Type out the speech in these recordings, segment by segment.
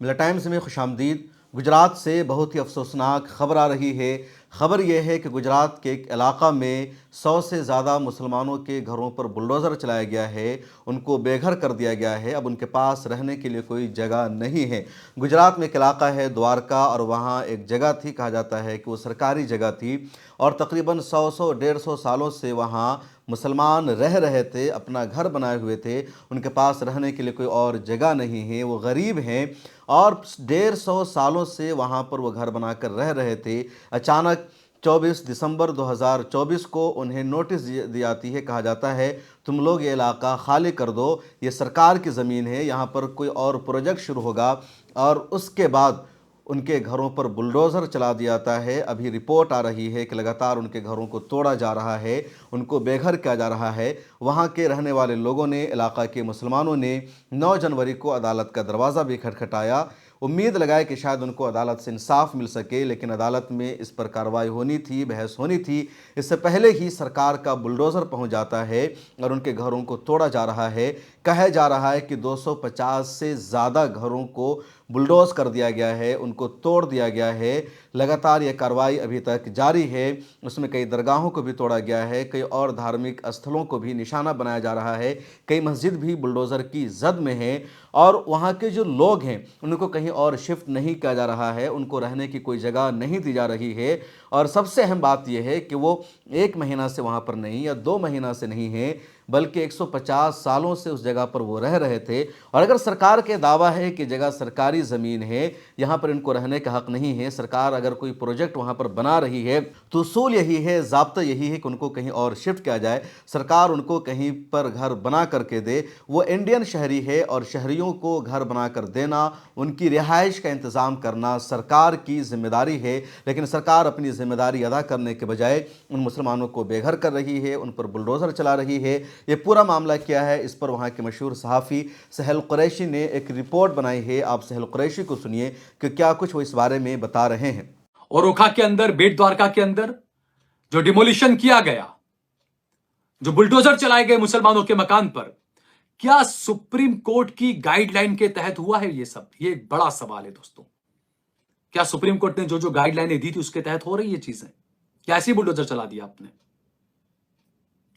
मिला टाइम्स में खुशामदीद। गुजरात से बहुत ही अफसोसनाक खबर आ रही है। खबर यह है कि गुजरात के एक इलाका में 100 से ज़्यादा मुसलमानों के घरों पर बुलडोज़र चलाया गया है, उनको बेघर कर दिया गया है। अब उनके पास रहने के लिए कोई जगह नहीं है। गुजरात में एक इलाका है द्वारका, और वहाँ एक जगह थी, कहा जाता है कि वो सरकारी जगह थी, और तकरीबन 100-150 सालों से वहाँ मुसलमान रह रहे थे, अपना घर बनाए हुए थे। उनके पास रहने के लिए कोई और जगह नहीं है, वो गरीब हैं और 150 सालों से वहाँ पर वो घर बनाकर रह रहे थे। अचानक 24 दिसंबर 2024 को उन्हें नोटिस दी जाती है। कहा जाता है तुम लोग ये इलाका खाली कर दो, ये सरकार की ज़मीन है, यहाँ पर कोई और प्रोजेक्ट शुरू होगा। और उसके बाद उनके घरों पर बुलडोज़र चला दिया जाता है। अभी रिपोर्ट आ रही है कि लगातार उनके घरों को तोड़ा जा रहा है, उनको बेघर किया जा रहा है। वहाँ के रहने वाले लोगों ने, इलाका के मुसलमानों ने 9 जनवरी को अदालत का दरवाज़ा भी खटखटाया। उम्मीद लगाए कि शायद उनको अदालत से इंसाफ मिल सके, लेकिन अदालत में इस पर कार्रवाई होनी थी, बहस होनी थी। इससे पहले ही सरकार का बुलडोज़र पहुंच जाता है और उनके घरों को तोड़ा जा रहा है। कहा जा रहा है कि 250 से ज़्यादा घरों को बुलडोज़ कर दिया गया है, उनको तोड़ दिया गया है। लगातार यह कार्रवाई अभी तक जारी है। उसमें कई दरगाहों को भी तोड़ा गया है, कई और धार्मिक स्थलों को भी निशाना बनाया जा रहा है, कई मस्जिद भी बुलडोज़र की जद में है। और वहाँ के जो लोग हैं उनको कहीं और शिफ्ट नहीं किया जा रहा है, उनको रहने की कोई जगह नहीं दी जा रही है। और सबसे अहम बात यह है कि वो 1 महीना से वहाँ पर नहीं, या 2 महीना से नहीं है, बल्कि 150 सालों से उस जगह पर वो रह रहे थे। और अगर सरकार के दावा है कि जगह सरकारी ज़मीन है, यहाँ पर इनको रहने का हक नहीं है, सरकार अगर कोई प्रोजेक्ट वहाँ पर बना रही है तो उसूल यही है, ज़ाब्ता यही है कि उनको कहीं और शिफ्ट किया जाए, सरकार उनको कहीं पर घर बना करके दे। वो इंडियन शहरी है और शहरियों को घर बना कर देना, उनकी रिहाइश का इंतज़ाम करना सरकार की जिम्मेदारी है। लेकिन सरकार अपनी जिम्मेदारी अदा करने के बजाय उन मुसलमानों को बेघर कर रही है, उन पर बुलडोज़र चला रही है। ये पूरा मामला क्या है, इस पर वहाँ के मशहूर सहाफ़ी सहल कुरैशी ने एक रिपोर्ट बनाई है। आप सहल कुरैशी को सुनिए कि क्या कुछ वो इस बारे में बता रहे हैं। और ओखा के अंदर, बेट द्वारका के अंदर जो डिमोलिशन किया गया, जो बुलडोजर चलाए गए मुसलमानों के मकान पर, क्या सुप्रीम कोर्ट की गाइडलाइन के तहत हुआ है ये सब? ये एक बड़ा सवाल है दोस्तों। क्या सुप्रीम कोर्ट ने जो जो गाइडलाइनें दी थी उसके तहत हो रही है चीजें? क्या ऐसी बुलडोजर चला दिया आपने?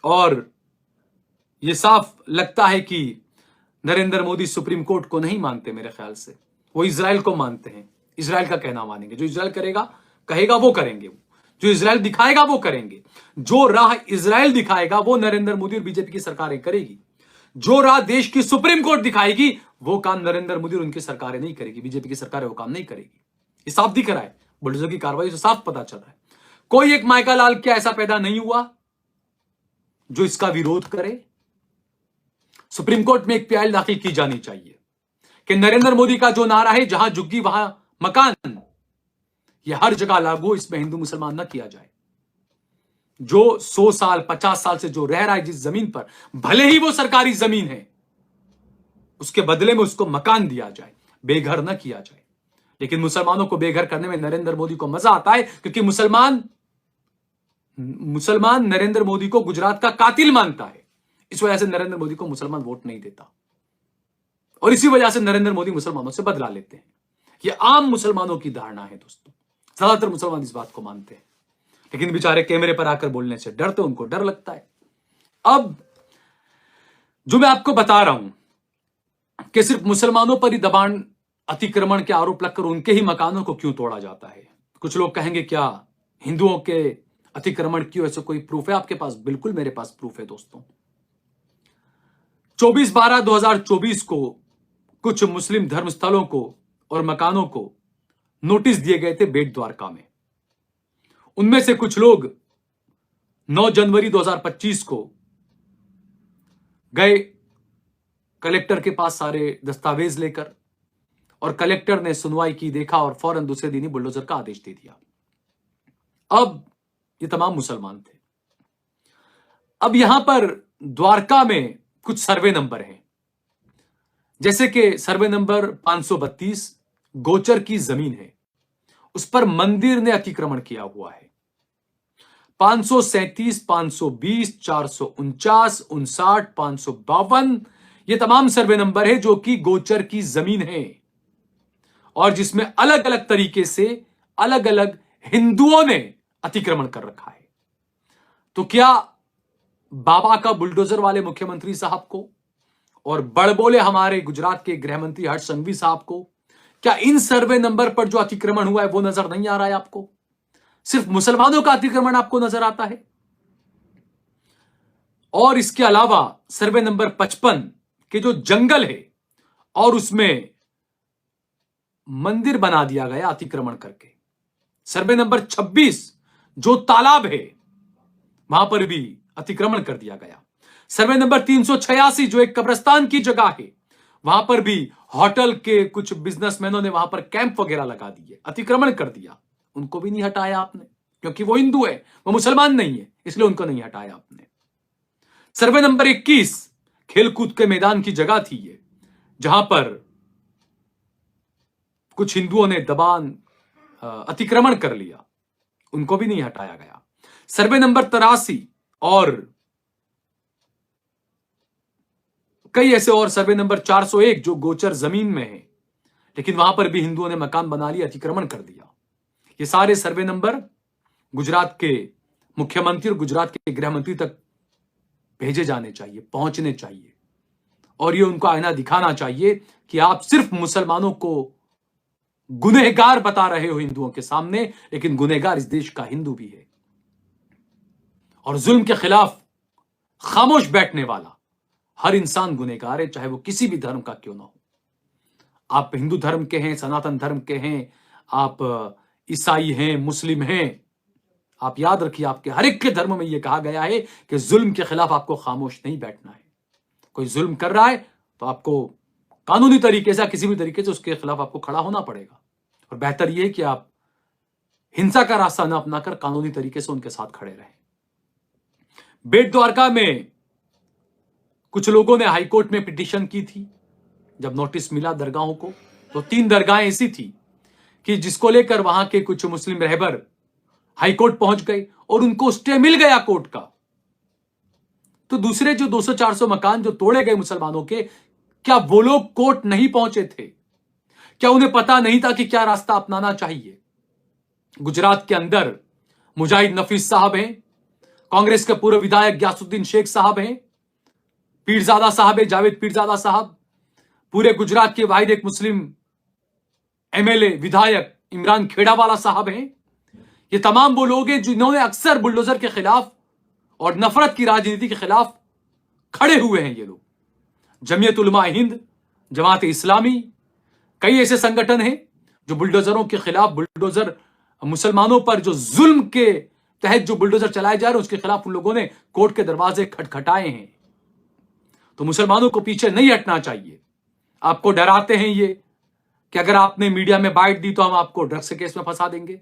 और ये साफ लगता है कि नरेंद्र मोदी सुप्रीम कोर्ट को नहीं मानते। मेरे ख्याल से वो इजराइल को मानते हैं, इजराइल का कहना मानेंगे। जो इजराइल कहेगा वो करेंगे, जो इजराइल दिखाएगा वो करेंगे। जो राह इजराइल दिखाएगा वो नरेंद्र मोदी और बीजेपी की सरकारें करेगी। जो राह देश की सुप्रीम कोर्ट दिखाएगी वो काम नरेंद्र मोदी और उनकी सरकारें नहीं करेगी, बीजेपी की सरकारें वो काम नहीं करेगी। ये साफ दिख रहा है, बुलडोजर की कार्रवाई से साफ पता चल रहा है। कोई एक माइका लाल क्या ऐसा पैदा नहीं हुआ जो इसका विरोध करे? सुप्रीम कोर्ट में एक पीआईएल दाखिल की जानी चाहिए कि नरेंद्र मोदी का जो नारा है, जहां झुग्गी वहां मकान, यह हर जगह लागू, इसमें हिंदू मुसलमान न किया जाए। जो 100 साल 50 साल से जो रह रहा है जिस जमीन पर, भले ही वो सरकारी जमीन है, उसके बदले में उसको मकान दिया जाए, बेघर न किया जाए। लेकिन मुसलमानों को बेघर करने में नरेंद्र मोदी को मजा आता है, क्योंकि मुसलमान नरेंद्र मोदी को गुजरात का कातिल मानता है। इस वजह से नरेंद्र मोदी को मुसलमान वोट नहीं देता, और इसी वजह से नरेंद्र मोदी मुसलमानों से बदला लेते हैं। यह आम मुसलमानों की धारणा है दोस्तों। ज्यादातर मुसलमान इस बात को मानते हैं, लेकिन बेचारे कैमरे पर आकर बोलने से डरते, उनको डर लगता है। अब जो मैं आपको बता रहा हूं कि सिर्फ मुसलमानों पर ही दबाण, अतिक्रमण के आरोप लगकर उनके ही मकानों को क्यों तोड़ा जाता है? कुछ लोग कहेंगे क्या हिंदुओं के अतिक्रमण क्यों, ऐसे कोई प्रूफ है आपके पास? बिल्कुल मेरे पास प्रूफ है दोस्तों। 24/12/2024 को कुछ मुस्लिम धर्मस्थलों को और मकानों को नोटिस दिए गए थे बेट द्वारका में। उनमें से कुछ लोग 9 जनवरी 2025 को गए कलेक्टर के पास सारे दस्तावेज लेकर, और कलेक्टर ने सुनवाई की, देखा, और फौरन दूसरे दिन ही बुलडोजर का आदेश दे दिया। अब ये तमाम मुसलमान थे। अब यहां पर द्वारका में कुछ सर्वे नंबर हैं, जैसे कि सर्वे नंबर 532 गोचर की जमीन है, उस पर मंदिर ने अतिक्रमण किया हुआ है। 537, 520, 449, 59, 552 ये तमाम सर्वे नंबर है जो कि गोचर की जमीन है। और जिसमें अलग अलग तरीके से अलग अलग हिंदुओं ने अतिक्रमण कर रखा है। तो क्या बाबा का बुलडोजर वाले मुख्यमंत्री साहब को और बड़बोले हमारे गुजरात के गृह मंत्री हर्ष संघवी साहब को क्या इन सर्वे नंबर पर जो अतिक्रमण हुआ है वो नजर नहीं आ रहा है आपको? सिर्फ मुसलमानों का अतिक्रमण आपको नजर आता है? और इसके अलावा सर्वे नंबर 55 के जो जंगल है और उसमें मंदिर बना दिया गया अतिक्रमण करके। सर्वे नंबर 26 जो तालाब है वहां पर भी अतिक्रमण कर दिया गया। सर्वे नंबर 386 जो एक कब्रिस्तान की जगह है वहां पर भी होटल के कुछ बिजनेसमैनों ने वहां पर कैंप वगैरह लगा दिए, अतिक्रमण कर दिया। उनको भी नहीं हटाया आपने, क्योंकि वो हिंदू है, वो मुसलमान नहीं है, इसलिए उनको नहीं हटाया आपने। सर्वे नंबर 21 खेलकूद के मैदान की जगह थी ये, जहां पर कुछ हिंदुओं ने दबान अतिक्रमण कर लिया, उनको भी नहीं हटाया गया। सर्वे नंबर 83 और कई ऐसे और सर्वे नंबर 401 जो गोचर जमीन में है, लेकिन वहां पर भी हिंदुओं ने मकान बना लिया, अतिक्रमण कर दिया। ये सारे सर्वे नंबर गुजरात के मुख्यमंत्री और गुजरात के गृह मंत्री तक भेजे जाने चाहिए, पहुंचने चाहिए, और ये उनको आईना दिखाना चाहिए कि आप सिर्फ मुसलमानों को गुनहगार बता रहे हो हिंदुओं के सामने, लेकिन गुनहगार इस देश का हिंदू भी है। और जुल्म के खिलाफ खामोश बैठने वाला हर इंसान गुनहगार है, चाहे वो किसी भी धर्म का क्यों ना हो। आप हिंदू धर्म के हैं, सनातन धर्म के हैं, आप ईसाई हैं, मुस्लिम हैं, आप याद रखिए आपके हर एक के धर्म में यह कहा गया है कि जुल्म के खिलाफ आपको खामोश नहीं बैठना है। कोई जुल्म कर रहा है तो आपको कानूनी तरीके से, किसी भी तरीके से उसके खिलाफ आपको खड़ा होना पड़ेगा, और बेहतर यह है कि आप हिंसा का रास्ता न अपनाकर कानूनी तरीके से उनके साथ खड़े रहें। बेट द्वारका में कुछ लोगों ने हाईकोर्ट में पिटीशन की थी जब नोटिस मिला दरगाहों को, तो 3 दरगाहें ऐसी थी कि जिसको लेकर वहां के कुछ मुस्लिम रहबर हाईकोर्ट पहुंच गए और उनको स्टे मिल गया कोर्ट का। तो दूसरे जो 200-400 मकान जो तोड़े गए मुसलमानों के, क्या वो लोग कोर्ट नहीं पहुंचे थे? क्या उन्हें पता नहीं था कि क्या रास्ता अपनाना चाहिए? गुजरात के अंदर मुजाहिद नफीस साहब हैं, कांग्रेस के पूर्व विधायक ग्यासुद्दीन शेख साहब हैं, पीरजादा साहब है, जावेद पीरजादा साहब, पूरे गुजरात के वाहिद एक मुस्लिम एमएलए विधायक इमरान खेड़ावाला साहब हैं। ये तमाम वो लोग हैं जिन्होंने अक्सर बुलडोजर के खिलाफ और नफरत की राजनीति के खिलाफ खड़े हुए हैं। ये लोग जमीयत उलमा हिंद, जमात इस्लामी, कई ऐसे संगठन हैं जो बुलडोजरों के खिलाफ, बुलडोजर मुसलमानों पर जो जुल्म के तहत जो बुलडोजर चलाए जा रहे हैं उसके खिलाफ उन लोगों ने कोर्ट के दरवाजे खटखटाए हैं। तो मुसलमानों को पीछे नहीं हटना चाहिए। आपको डराते हैं ये कि अगर आपने मीडिया में बाइट दी तो हम आपको ड्रग्स के केस में फंसा देंगे।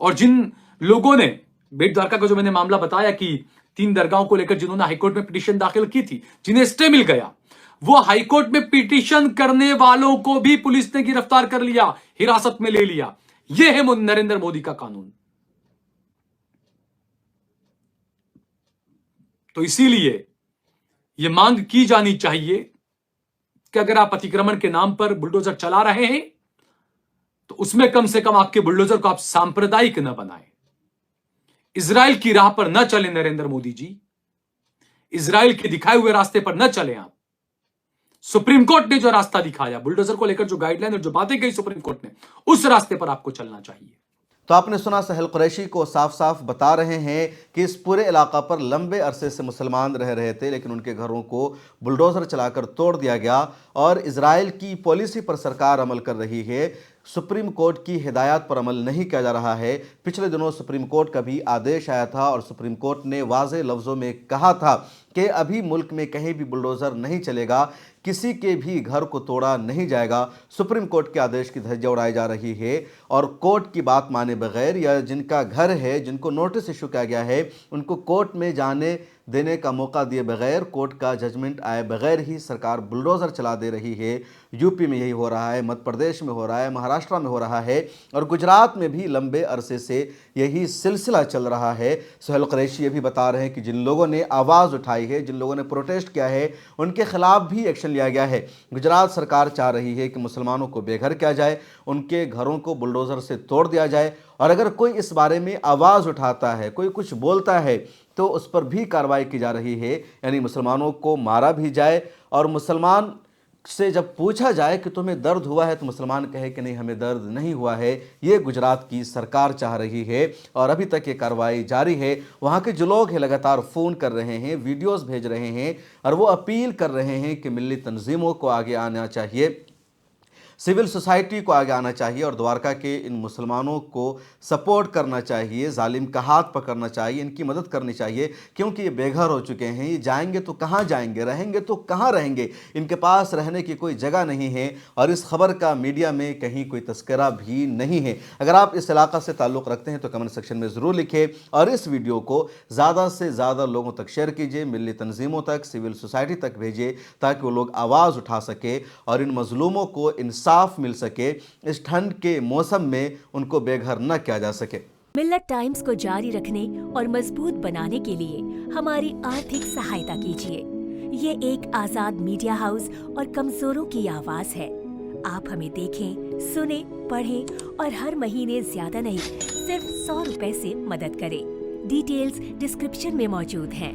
और जिन लोगों ने बेट द्वारका का जो मैंने मामला बताया कि 3 दरगाहों को लेकर जिन्होंने हाईकोर्ट में पिटीशन दाखिल की थी, जिन्हें स्टे मिल गया, वो हाईकोर्ट में पिटीशन करने वालों को भी पुलिस ने गिरफ्तार कर लिया, हिरासत में ले लिया। यह है नरेंद्र मोदी का कानून। तो इसीलिए यह मांग की जानी चाहिए कि अगर आप अतिक्रमण के नाम पर बुलडोजर चला रहे हैं तो उसमें कम से कम आपके बुलडोजर को आप सांप्रदायिक न बनाएं। इजराइल की राह पर न चले नरेंद्र मोदी जी, इजराइल के दिखाए हुए रास्ते पर न चले आप। सुप्रीम कोर्ट ने जो रास्ता दिखाया बुलडोजर को लेकर, जो गाइडलाइन और जो बातें कही सुप्रीम कोर्ट ने, उस रास्ते पर आपको चलना चाहिए। तो आपने सुना सहल कुरैशी को साफ साफ बता रहे हैं कि इस पूरे इलाका पर लंबे अरसे से मुसलमान रह रहे थे, लेकिन उनके घरों को बुलडोजर चलाकर तोड़ दिया गया और इजराइल की पॉलिसी पर सरकार अमल कर रही है, सुप्रीम कोर्ट की हिदायत पर अमल नहीं किया जा रहा है। पिछले दिनों सुप्रीम कोर्ट का भी आदेश आया था और सुप्रीम कोर्ट ने वाज़ेह लफ्ज़ों में कहा था कि अभी मुल्क में कहीं भी बुलडोज़र नहीं चलेगा, किसी के भी घर को तोड़ा नहीं जाएगा। सुप्रीम कोर्ट के आदेश की धज्जियां उड़ाई जा रही है और कोर्ट की बात माने बगैर या जिनका घर है, जिनको नोटिस इशू किया गया है, उनको कोर्ट में जाने देने का मौका दिए बगैर, कोर्ट का जजमेंट आए बगैर ही सरकार बुलडोज़र चला दे रही है। यूपी में यही हो रहा है, मध्य प्रदेश में हो रहा है, महाराष्ट्र में हो रहा है और गुजरात में भी लंबे अरसे से यही सिलसिला चल रहा है। सहल कुरैशी ये भी बता रहे हैं कि जिन लोगों ने आवाज़ उठाई है, जिन लोगों ने प्रोटेस्ट किया है, उनके खिलाफ भी एक्शन एक्शन लिया गया है। गुजरात सरकार चाह रही है कि मुसलमानों को बेघर किया जाए, उनके घरों को बुलडोज़र से तोड़ दिया जाए, और अगर कोई इस बारे में आवाज़ उठाता है, कोई कुछ बोलता है, तो उस पर भी कार्रवाई की जा रही है, यानी मुसलमानों को मारा भी जाए। और मुसलमान से जब पूछा जाए कि तुम्हें दर्द हुआ है, तो मुसलमान कहे कि नहीं, हमें दर्द नहीं हुआ है। ये गुजरात की सरकार चाह रही है और अभी तक ये कार्रवाई जारी है। वहाँ के जो लोग हैं लगातार फ़ोन कर रहे हैं, वीडियोस भेज रहे हैं, और वो अपील कर रहे हैं कि मिली तंजीमों को आगे आना चाहिए, सिविल सोसाइटी को आगे आना चाहिए और द्वारका के इन मुसलमानों को सपोर्ट करना चाहिए, जालिम का हाथ पकड़ना चाहिए, इनकी मदद करनी चाहिए, क्योंकि ये बेघर हो चुके हैं। ये जाएंगे तो कहाँ जाएंगे, रहेंगे तो कहाँ रहेंगे, इनके पास रहने की कोई जगह नहीं है, और इस खबर का मीडिया में कहीं कोई तस्करा भी नहीं है। अगर आप इस इलाका से ताल्लुक़ रखते हैं तो कमेंट सेक्शन में ज़रूर लिखें, और इस वीडियो को ज़्यादा से ज़्यादा लोगों तक शेयर कीजिए, मिली तंजीमों तक, सिविल सोसाइटी तक भेजिए, ताकि वो लोग आवाज़ उठा सके और इन मजलूमों को इंसाफ मिल सके, इस ठंड के मौसम में उनको बेघर न किया जा सके। मिल्लत टाइम्स को जारी रखने और मजबूत बनाने के लिए हमारी आर्थिक सहायता कीजिए। ये एक आजाद मीडिया हाउस और कमजोरों की आवाज है। आप हमें देखें, सुने, पढ़ें और हर महीने ज्यादा नहीं, सिर्फ 100 रुपए से मदद करें। डिटेल्स डिस्क्रिप्शन में मौजूद हैं।